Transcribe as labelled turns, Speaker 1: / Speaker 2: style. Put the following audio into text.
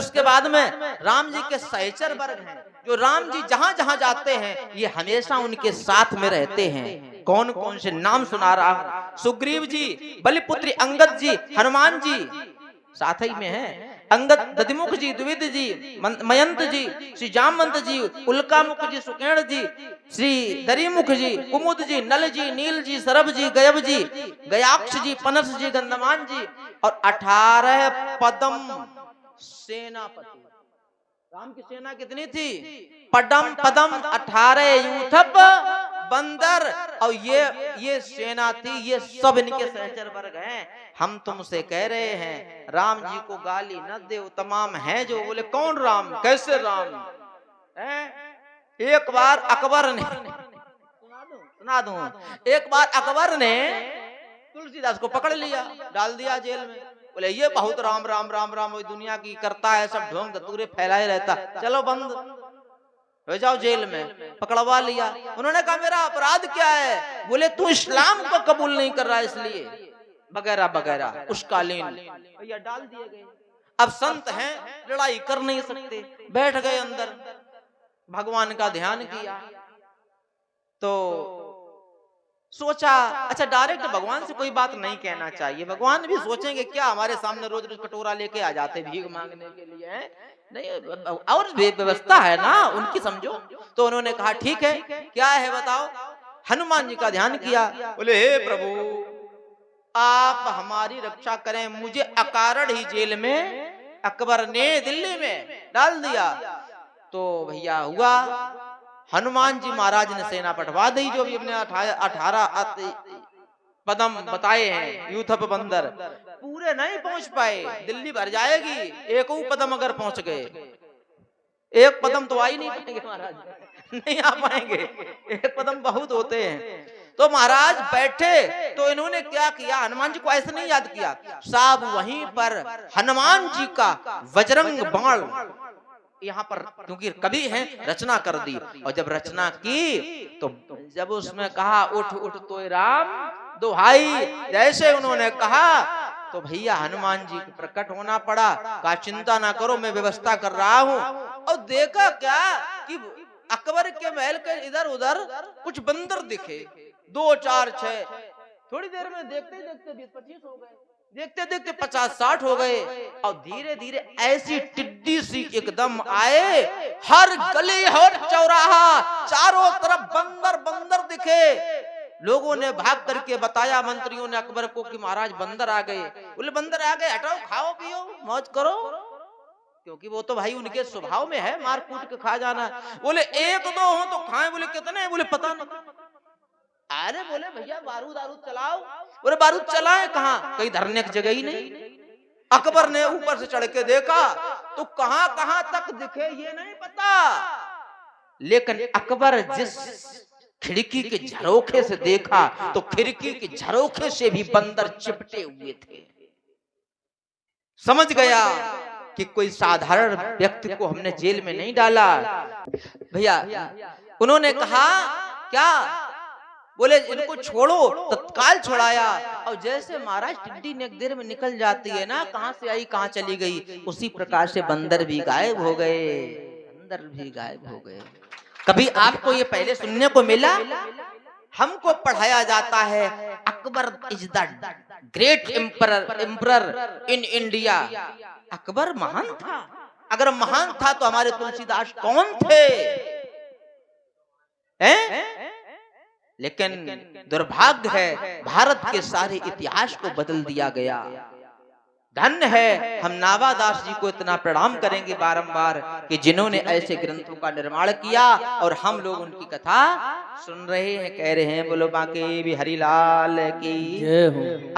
Speaker 1: उसके बाद में राम जी के सहचर वर्ग हैं, जो राम जी जहां जहां जाते हैं ये हमेशा उनके साथ में रहते हैं। कौन कौन से नाम सुना रहा हूं। सुग्रीव जी, बलिपुत्री अंगद जी, हनुमान जी साथ ही में है, अंगद दधिमुख जी, द्विविद जी, मयंत जी, श्री जामवंत जी, उल्कामुख जी, सुकेण जी, श्री दरिमुख जी, कुमुद जी, नल जी, नील जी, सरभ जी, गयब जी, गयाक्ष जी, पनस जी, गंधमान जी और 18 पदम सेनापति। राम की सेना कितनी थी? पदम पदम 18 यूथप बंदर, और ये सेना थी। ये सब इनके सहचर वर्ग हैं। हम तुमसे कह रहे हैं राम जी को गाली न दे, तमाम हैं जो। बोले कौन राम, कैसे राम है? एक बार अकबर ने, सुना दूं, एक बार अकबर ने तुलसीदास को पकड़ लिया, डाल दिया जेल में। बोले ये बहुत राम राम राम राम दुनिया की करता है, सब ढोंग धतूरे फैलाए रहता, चलो बंद हो जाओ जेल में। पकड़वा लिया। उन्होंने कहा मेरा अपराध क्या है? बोले तू इस्लाम को कबूल नहीं कर रहा इसलिए, वगैरह वगैरह। उस कालीन भैया डाल दिए गए। अब संत हैं, लड़ाई कर नहीं सकते, बैठ गए अंदर, भगवान का ध्यान किया। तो सोचा अच्छा डायरेक्ट भगवान से कोई बात नहीं कहना चाहिए, भगवान भी सोचेंगे क्या हमारे सामने रोज रोज कटोरा लेके आ जाते भीख मांगने के लिए है? नहीं, और व्यवस्था है ना उनकी, समझो। तो उन्होंने कहा ठीक है, क्या है बताओ। हनुमान जी का ध्यान किया। बोले हे प्रभु आप हमारी रक्षा करें, मुझे अकारण ही जेल में अकबर ने दिल्ली में डाल दिया। तो भैया हुआ, हनुमान जी महाराज ने सेना पठवा दी, जो भी अपने 18 पदम बताए हैं यूथप बंदर, पूरे नहीं पहुंच पाए। दिल्ली भर जाएगी, एक पदम अगर पहुंच गए, एक पदम तो आ ही नहीं पाएंगे महाराज, नहीं आ पाएंगे, एक पदम बहुत होते हैं। तो महाराज बैठे, तो इन्होंने क्या किया, हनुमान जी को ऐसे नहीं याद किया, साहब वहीं पर हनुमान जी का वज्रंग बाण यहाँ पर, क्योंकि कवि है, रचना कर दी। और जब रचना की तो जब उसमें कहा उठ उठ तो राम दोहाई, जैसे उन्होंने कहा तो भैया हनुमान जी को प्रकट होना पड़ा। कहा चिंता ना करो, मैं व्यवस्था कर रहा हूँ। और देखा क्या कि अकबर के महल के इधर उधर कुछ बंदर दिखे, 2 4 6, थोड़ी देर में देखते देखते 20-25 हो गए, देखते देखते 50-60 हो गए। और धीरे धीरे ऐसी टिड्डी सी एकदम आए, हर गली हर चौराहा चारों तरफ बंदर बंदर दिखे। लोगों ने भाग करके बताया मंत्रियों ने अकबर को कि महाराज बंदर आ गए। बोले बंदर आ गए, हटाओ, खाओ पियो मौज करो, क्योंकि वो तो भाई उनके स्वभाव में है मार कूट के खा जाना। बोले 1-2 हो तो खाएं। बोले कितने? बोले पता नहीं। अरे बोले भैया बारूद चलाओ। बोले बारूद चलाए कहाँ? कहीं धरने की जगह ही नहीं। अकबर ने ऊपर से चढ़ के देखा तो कहां कहां तक दिखे ये नहीं पता, लेकिन अकबर जिस खिड़की के झरोखे से देखा तो खिड़की के झरोखे से भी बंदर चिपटे हुए थे। समझ गया कि कोई साधारण व्यक्ति को हमने जेल में नहीं डाला। भैया उन्होंने कहा क्या? बोले इनको छोड़ो, तत्काल छुड़ाया। और जैसे महाराज टिड्डी ने एक देर में निकल जाती है ना, कहां से आई कहां चली गई, उसी प्रकार से बंदर भी गायब हो गए, बंदर भी गायब हो गए। कभी आपको ये पहले सुनने को मिला? हमको पढ़ाया जाता है Akbar is the great emperor in India. Akbar महान था। अगर महान था तो हमारे तुलसीदास कौन थे? लेकिन दुर्भाग्य है भारत के सारे इतिहास को बदल दिया गया। धन्य है हम नावादास जी को इतना प्रणाम करेंगे बारंबार कि जिन्होंने ऐसे ग्रंथों का निर्माण किया और हम लोग उनकी कथा सुन रहे हैं, कह रहे हैं बोलो बांके बिहारी लाल की जय हो।